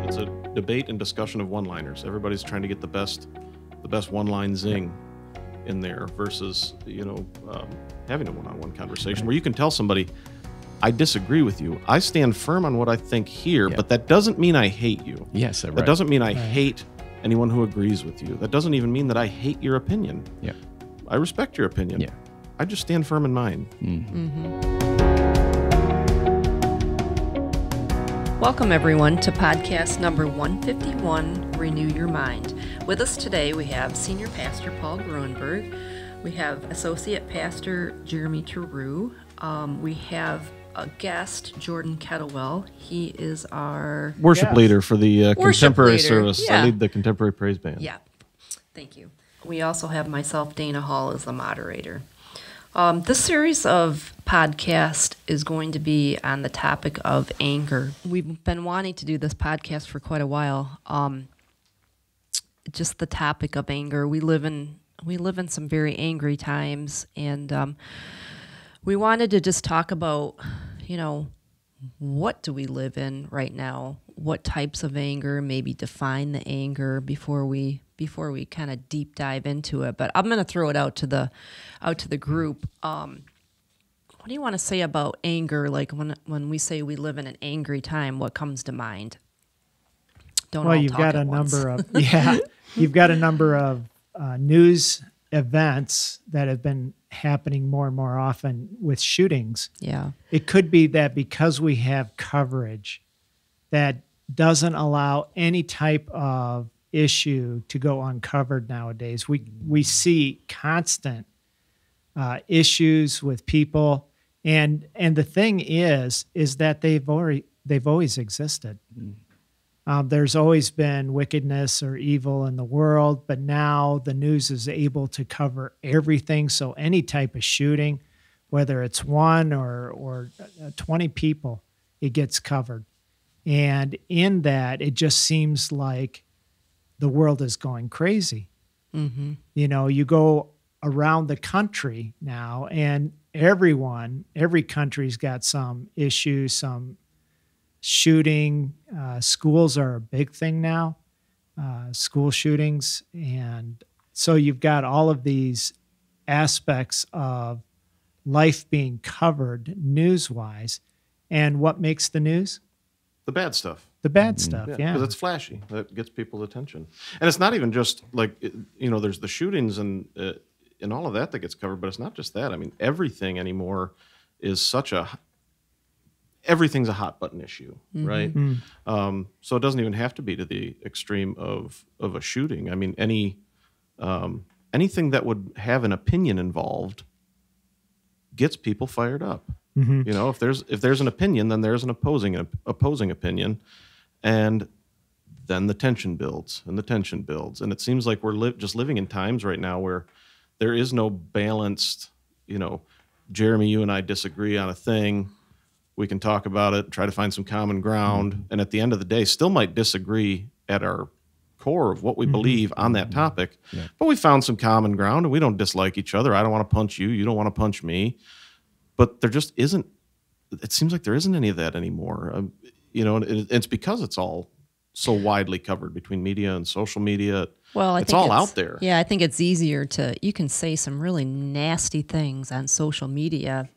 It's a debate and discussion of one-liners. Everybody's trying to get the best one-line zing in there versus, having a one-on-one conversation where you can tell somebody, I disagree with you. I stand firm on what I think here, but that doesn't mean I hate you. Yes, right. That doesn't mean I hate anyone who agrees with you. That doesn't even mean that I hate your opinion. Yeah. I respect your opinion. Yeah. I just stand firm in mine. Welcome, everyone, to podcast number 151, Renew Your Mind. With us today, we have Senior Pastor Paul Gruenberg. We have Associate Pastor Jeremy Touroo. We have a guest, Jordan Kettlewell. He is our Worship leader for the contemporary leader. service. Yeah. I lead the contemporary praise band. Yeah, thank you. We also have myself, Dana Hall, as the moderator. This series of podcast is going to be on the topic of anger. We've been wanting to do this podcast for quite a while. Just the topic of anger. We live in some very angry times, and we wanted to just talk about, what do we live in right now? What types of anger? Maybe define the anger before we kind of deep dive into it. But I'm going to throw it out to the group. What do you want to say about anger? Like when we say we live in an angry time, what comes to mind? You've got a number of news events that have been happening more and more often with shootings. Yeah. It could be that because we have coverage that doesn't allow any type of issue to go uncovered nowadays. We see constant issues with people, and the thing is that they've always existed. There's always been wickedness or evil in the world, but now the news is able to cover everything. So any type of shooting, whether it's one or 20 people, it gets covered. And in that, it just seems like the world is going crazy. Mm-hmm. You go around the country now, and every country's got some issue, some shooting. Schools are a big thing now, school shootings. And so you've got all of these aspects of life being covered news-wise. And what makes the news? The bad stuff. The bad stuff, yeah. Because it's flashy. That gets people's attention. And it's not even just like, there's the shootings and all of that gets covered, but it's not just that. I mean, everything anymore is everything's a hot button issue, right? Mm-hmm. So it doesn't even have to be to the extreme of a shooting. I mean, anything that would have an opinion involved gets people fired up. Mm-hmm. If there's an opinion, then there's an opposing opinion, and then the tension builds, and it seems like we're just living in times right now where there is no balanced. Jeremy, you and I disagree on a thing. We can talk about it, try to find some common ground, and at the end of the day, still might disagree at our core of what we believe on that topic. Yeah. But we found some common ground, and we don't dislike each other. I don't want to punch you. You don't want to punch me. But there just isn't. It seems like there isn't any of that anymore. It's because it's all so widely covered between media and social media. Well, it's all out there. Yeah, I think it's easier you can say some really nasty things on social media,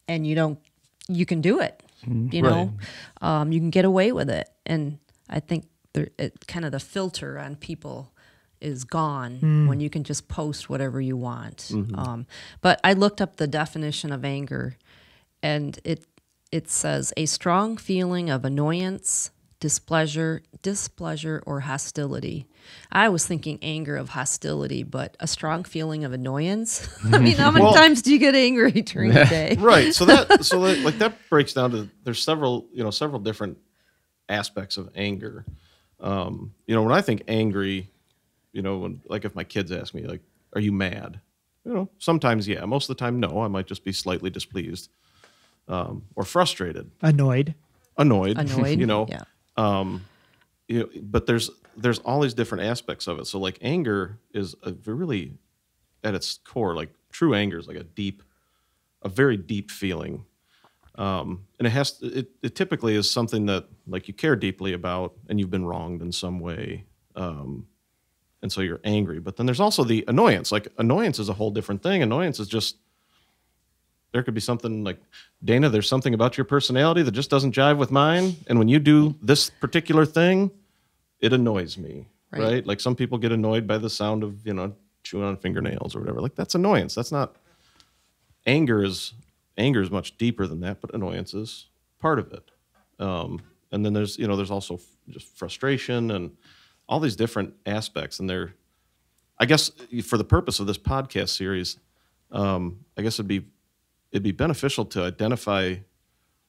and you can do it. You can get away with it, and I think kind of the filter on people is gone when you can just post whatever you want. Mm-hmm. But I looked up the definition of anger, and it says a strong feeling of annoyance, displeasure, or hostility. I was thinking anger of hostility, but a strong feeling of annoyance. I mean, how many times do you get angry during the day? Right. So that breaks down to there's several different aspects of anger. When I think angry, if my kids ask me, like, are you mad? Sometimes, yeah. Most of the time, no. I might just be slightly displeased or frustrated. Annoyed. Yeah. But there's all these different aspects of it. So, like, anger is really, at its core, like, true anger is like a very deep feeling And it typically is something that like you care deeply about and you've been wronged in some way. And so you're angry. But then there's also the annoyance. Like annoyance is a whole different thing. Annoyance is just, there could be something like, Dana, there's something about your personality that just doesn't jive with mine. And when you do this particular thing, it annoys me, right? Like some people get annoyed by the sound of, chewing on fingernails or whatever. Like that's annoyance. That's not, anger is much deeper than that, but annoyance is part of it. And then there's also just frustration and all these different aspects. And I guess for the purpose of this podcast series, I guess it'd be beneficial to identify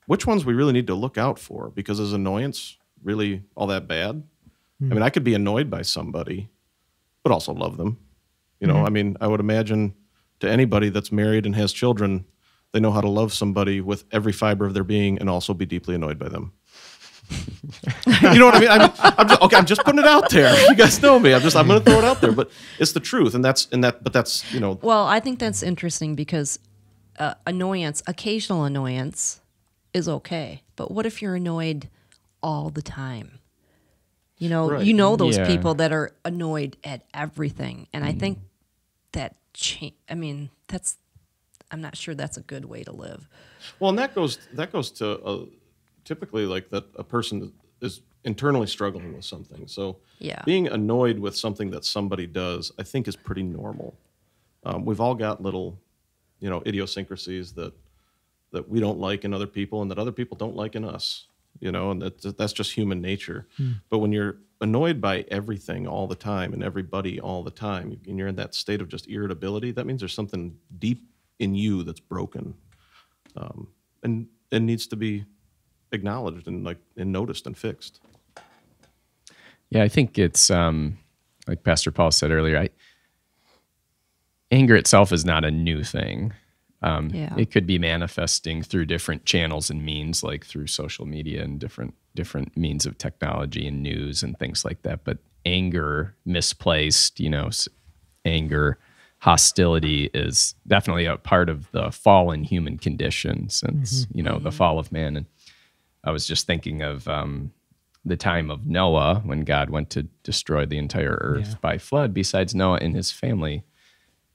which ones we really need to look out for, because is annoyance really all that bad? I mean, I could be annoyed by somebody, but also love them. I mean, I would imagine to anybody that's married and has children, they know how to love somebody with every fiber of their being and also be deeply annoyed by them. You know what I mean? I'm just putting it out there. You guys know me. I'm going to throw it out there, but it's the truth. But that's. Well, I think that's interesting because occasional annoyance is okay. But what if you're annoyed all the time? Right. Those people that are annoyed at everything. And I think that I'm not sure that's a good way to live. Well, and that goes to typically like that a person is internally struggling with something. So being annoyed with something that somebody does, I think is pretty normal. We've all got little, idiosyncrasies that we don't like in other people and that other people don't like in us, and that's just human nature. But when you're annoyed by everything all the time and everybody all the time, and you're in that state of just irritability, that means there's something deep in you that's broken, and needs to be acknowledged and noticed and fixed. Yeah, I think it's like Pastor Paul said earlier. Anger itself is not a new thing. It could be manifesting through different channels and means, like through social media and different means of technology and news and things like that. But anger, misplaced, anger, hostility is definitely a part of the fallen human condition since, the fall of man. And I was just thinking of the time of Noah when God went to destroy the entire earth by flood. Besides Noah and his family,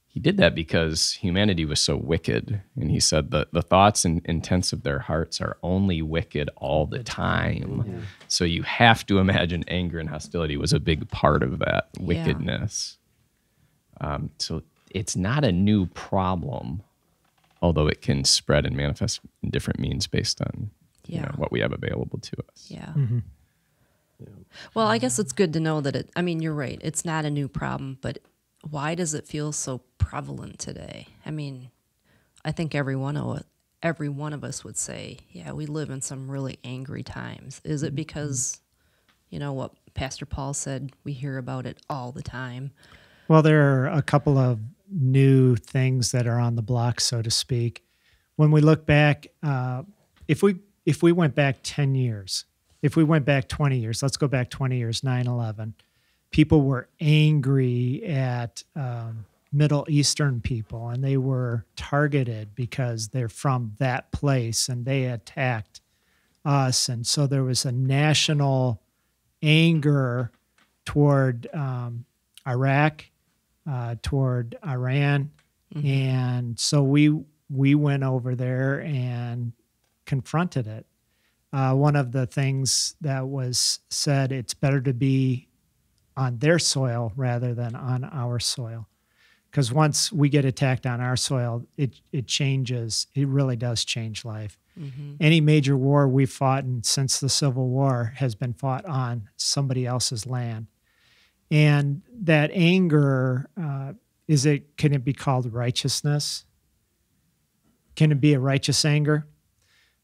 he did that because humanity was so wicked. And he said that the thoughts and intents of their hearts are only wicked all the time. So you have to imagine anger and hostility was a big part of that wickedness. So it's not a new problem, although it can spread and manifest in different means based on what we have available to us. Yeah. Well, I guess it's good to know that you're right. It's not a new problem, but why does it feel so prevalent today? I mean, I think every one of us would say, we live in some really angry times. Is it because, what Pastor Paul said, we hear about it all the time? Well, there are a couple of new things that are on the block, so to speak. When we look back, if we went back 10 years, if we went back 20 years, let's go back 20 years, 9/11, people were angry at Middle Eastern people, and they were targeted because they're from that place, and they attacked us. And so there was a national anger toward Iraq, toward Iran. And so we went over there and confronted it. One of the things that was said, it's better to be on their soil rather than on our soil. Because once we get attacked on our soil, it changes. It really does change life. Any major war we've fought in since the Civil War has been fought on somebody else's land. And that anger, can it be called righteousness? Can it be a righteous anger?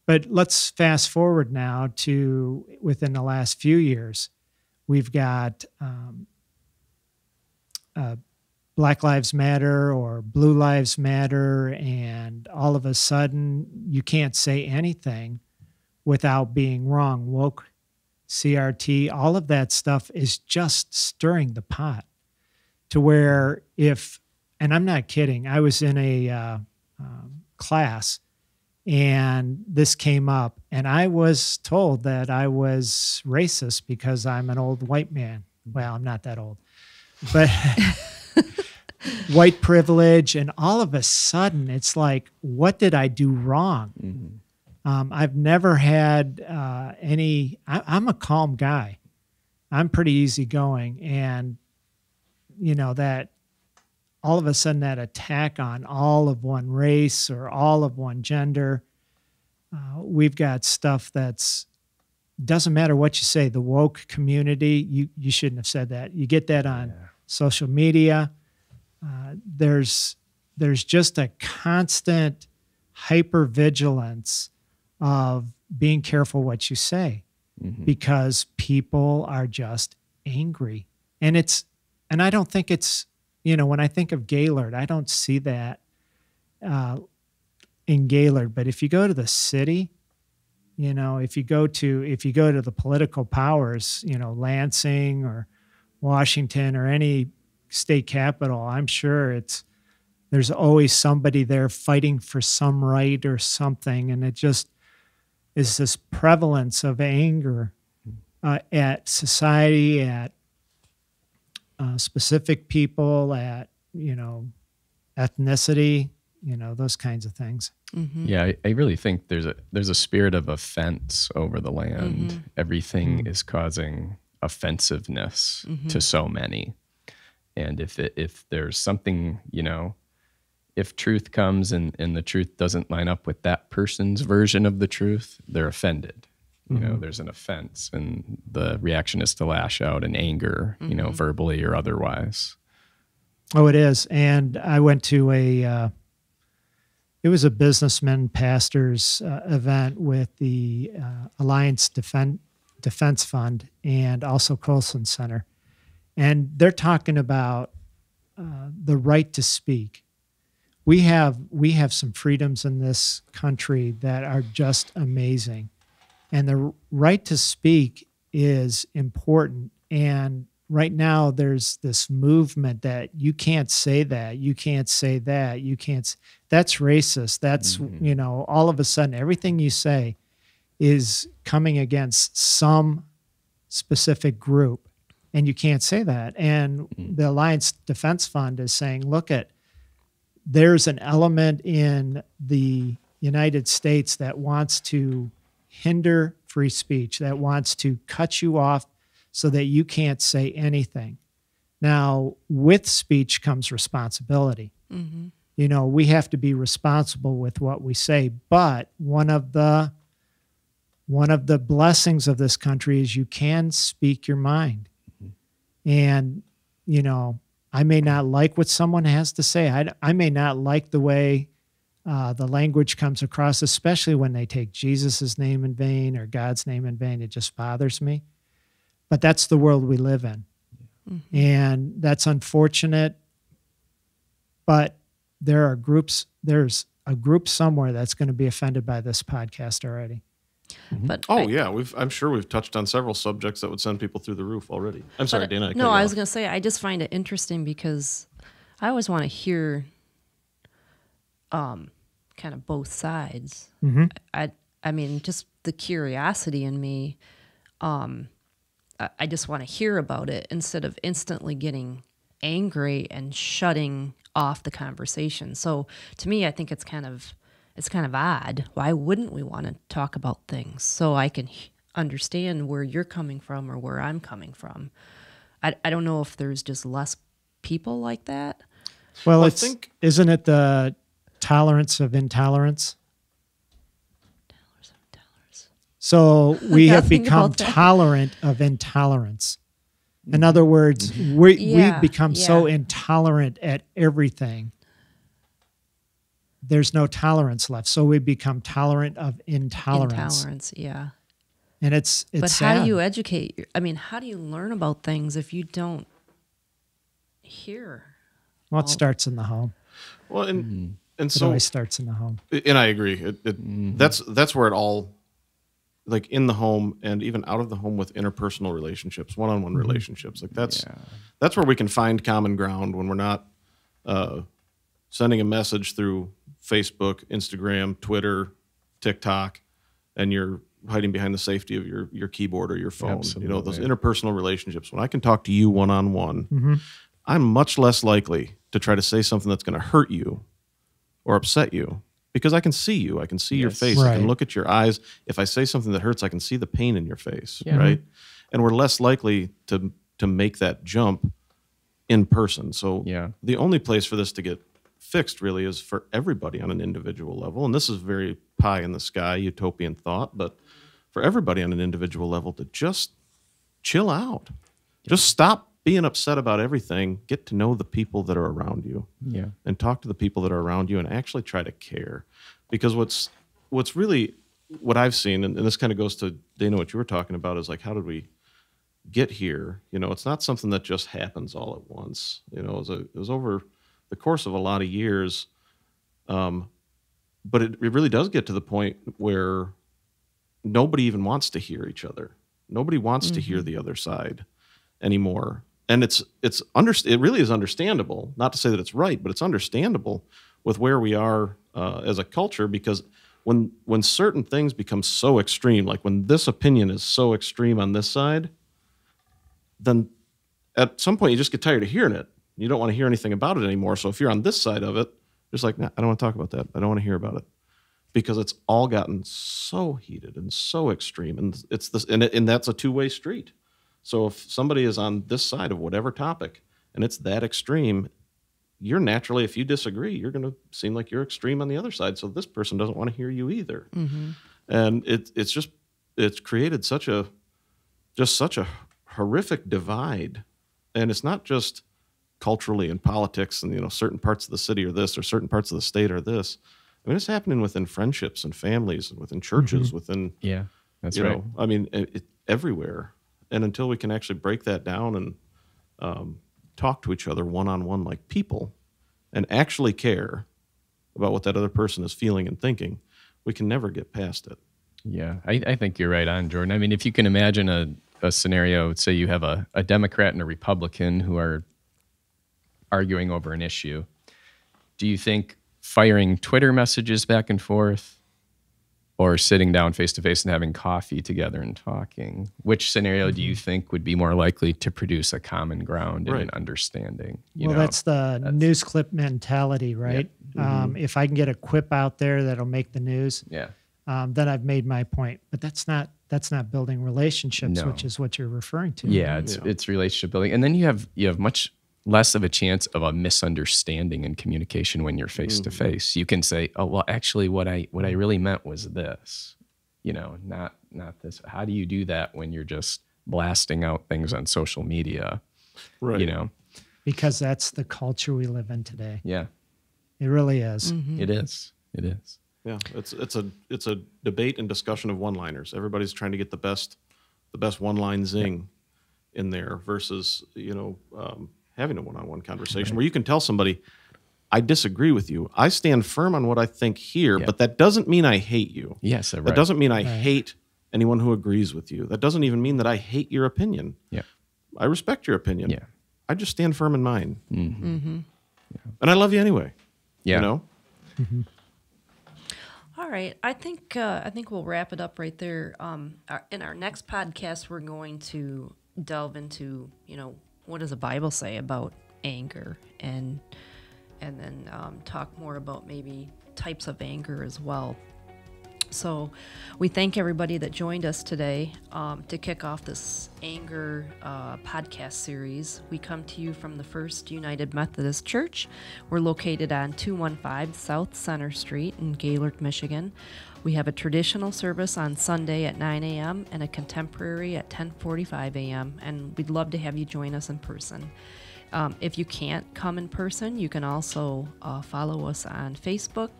But let's fast forward now to within the last few years. We've got Black Lives Matter or Blue Lives Matter, and all of a sudden you can't say anything without being wrong. Woke, CRT, all of that stuff is just stirring the pot to where and I'm not kidding, I was in a class, and this came up, and I was told that I was racist because I'm an old white man. Well, I'm not that old, but white privilege, and all of a sudden it's like, what did I do wrong? Mm-hmm. I've never had I'm a calm guy. I'm pretty easygoing, and that all of a sudden that attack on all of one race or all of one gender, we've got stuff that's doesn't matter what you say. The woke community, you shouldn't have said that. You get that on social media. There's just a constant hypervigilance of being careful what you say, because people are just angry. And I don't think it's, when I think of Gaylord, I don't see that in Gaylord. But if you go to the city, if you go to the political powers, Lansing or Washington or any state capital, I'm sure there's always somebody there fighting for some right or something. And it just is this prevalence of anger at society, at specific people, at, ethnicity, those kinds of things. Mm-hmm. Yeah, I really think there's a spirit of offense over the land. Mm-hmm. Everything is causing offensiveness to so many. And if there's something, if truth comes and the truth doesn't line up with that person's version of the truth, they're offended. There's an offense, and the reaction is to lash out in anger, verbally or otherwise. Oh, it is. And I went to it was a businessman pastors event with the Alliance Defense Fund and also Colson Center. And they're talking about the right to speak. We have some freedoms in this country that are just amazing. And the right to speak is important. And right now there's this movement that you can't say that, you can't say that, that's racist. That's, all of a sudden everything you say is coming against some specific group, and you can't say that. And the Alliance Defense Fund is saying, there's an element in the United States that wants to hinder free speech, that wants to cut you off so that you can't say anything. Now, with speech comes responsibility. Mm-hmm. We have to be responsible with what we say. But one of the blessings of this country is you can speak your mind. Mm-hmm. And, I may not like what someone has to say. I may not like the way the language comes across, especially when they take Jesus' name in vain or God's name in vain. It just bothers me. But that's the world we live in. Mm-hmm. And that's unfortunate. But there's a group somewhere that's going to be offended by this podcast already. Mm-hmm. But I'm sure we've touched on several subjects that would send people through the roof already. I'm sorry, Dana. I was going to say, I just find it interesting because I always want to hear kind of both sides. Mm-hmm. I mean, just the curiosity in me, I just want to hear about it instead of instantly getting angry and shutting off the conversation. So to me, I think it's kind of odd. Why wouldn't we want to talk about things so I can understand where you're coming from or where I'm coming from? I don't know if there's just less people like that. Well, isn't it the tolerance of intolerance? So we have become tolerant of intolerance. In other words, we've become so intolerant at everything. There's no tolerance left. So we become tolerant of intolerance. Intolerance, yeah. And it's But sad. How do you educate? How do you learn about things if you don't hear? Well, it starts in the home. Well, and it so always starts in the home. And I agree. That's where it all, like in the home and even out of the home with interpersonal relationships, one-on-one relationships. Like that's where we can find common ground when we're not sending a message through Facebook, Instagram, Twitter, TikTok and you're hiding behind the safety of your keyboard or your phone. Absolutely. Those interpersonal relationships. When I can talk to you one-on-one, I'm much less likely to try to say something that's going to hurt you or upset you because I can see you. I can see your face. Right. I can look at your eyes. If I say something that hurts, I can see the pain in your face, Yeah. right? And we're less likely to make that jump in person. So the only place for this to get fixed really is for everybody on an individual level. And this is very pie in the sky, utopian thought, but for everybody on an individual level to just chill out. Just stop being upset about everything. Get to know the people that are around you. Yeah. And talk to the people that are around you and actually try to care. Because what's really what I've seen, and this kind of goes to, Dana, what you were talking about, is like, how did we get here? It's not something that just happens all at once. It was over the course of a lot of years. But it really does get to the point where nobody even wants to hear each other. Nobody wants to hear the other side anymore. And it really is understandable, not to say that it's right, but it's understandable with where we are as a culture, because when certain things become so extreme, like when this opinion is so extreme on this side, then at some point you just get tired of hearing it. You don't want to hear anything about it anymore. So if you're on this side of it, just like, nah, I don't want to talk about that. I don't want to hear about it, because it's all gotten so heated and so extreme, and it's this, and that's a two-way street. So if somebody is on this side of whatever topic and it's that extreme, you're naturally, if you disagree, you're going to seem like you're extreme on the other side. So this person doesn't want to hear you either. And it's created such a horrific divide. And it's not just culturally and politics and, certain parts of the city are this or certain parts of the state are this. I mean, it's happening within friendships and families and within churches, within, that's right. I mean, everywhere. And until we can actually break that down and talk to each other one-on-one like people and actually care about what that other person is feeling and thinking, we can never get past it. Yeah, I think you're right on, Jordan. I mean, if you can imagine a scenario, say you have a Democrat and a Republican who are arguing over an issue, do you think firing Twitter messages back and forth or sitting down face-to-face and having coffee together and talking, which scenario do you think would be more likely to produce a common ground and an understanding? That's the news clip mentality, right? Yeah. If I can get a quip out there that'll make the news, then I've made my point. But that's not building relationships, which is what you're referring to. Yeah, it's relationship building. And then you have much less of a chance of a misunderstanding in communication when you're face to face. You can say, "Oh, well, actually, what I really meant was this," not this. How do you do that when you're just blasting out things on social media? Right. Because that's the culture we live in today. Yeah, it really is. It is. It is. Yeah, it's a debate and discussion of one-liners. Everybody's trying to get the best one-line zing in there versus having a one-on-one conversation where you can tell somebody, I disagree with you. I stand firm on what I think here, but that doesn't mean I hate you. Yes, right. That doesn't mean I hate anyone who agrees with you. That doesn't even mean that I hate your opinion. Yeah, I respect your opinion. Yeah, I just stand firm in mine. Yeah. And I love you anyway. Yeah. All right, I think we'll wrap it up right there. In our next podcast, we're going to delve into what does the Bible say about anger, and then talk more about maybe types of anger as well. So we thank everybody that joined us today to kick off this anger podcast series. We come to you from the First United Methodist Church. We're located on 215 South Center Street in Gaylord, Michigan. We have a traditional service on Sunday at 9 a.m. and a contemporary at 10:45 a.m. And we'd love to have you join us in person. If you can't come in person, you can also follow us on Facebook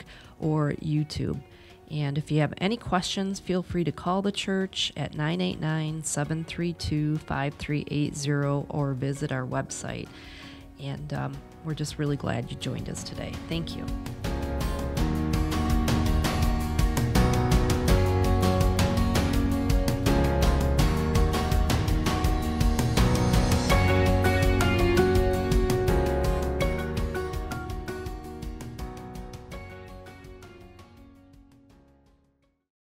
or YouTube. And if you have any questions, feel free to call the church at 989-732-5380 or visit our website. And we're just really glad you joined us today. Thank you.